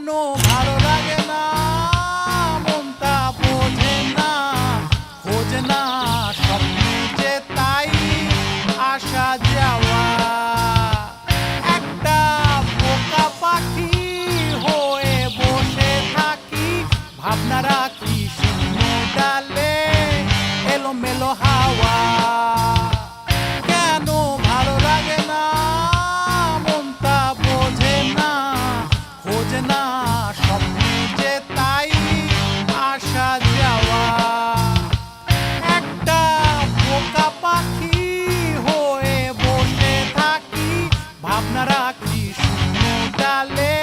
কেন ভালো লাগে না মনটা বোঝে না, খোঁজে না স্বপ্নে যে তাই আসা যাওয়া। একটা বোকা পাখি হয়ে বসে থাকি, ভাবনা রাখি শূন্য ডালে এলোমেলো হাওয়া। কেন ভালো লাগে না মনটা বোঝে না, খোঁজে না স্বপ্নে যে তাই আসা যাওয়া। একটা বোকা পাখি হয়ে বসে থাকি, ভাবনা রাখি শূন্য ডালে